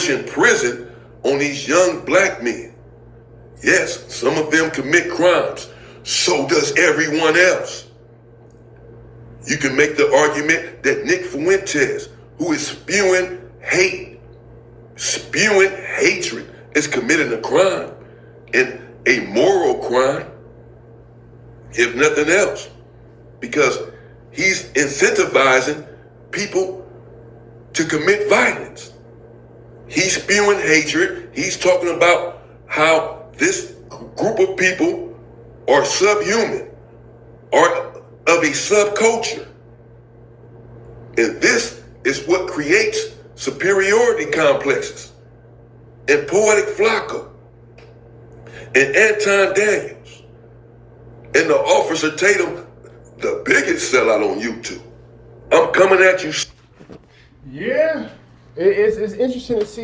wishing prison on these young black men. Yes, some of them commit crimes. So does everyone else. You can make the argument that Nick Fuentes, who is spewing hatred, is committing a crime, and a moral crime, if nothing else, because he's incentivizing people to commit violence. He's spewing hatred. He's talking about how this group of people are subhuman, are of a subculture. And this is what creates superiority complexes. And Poetic Flakko and Anton Daniels and the Officer Tatum, the biggest sellout on YouTube. I'm coming at you. Yeah, it's interesting to see.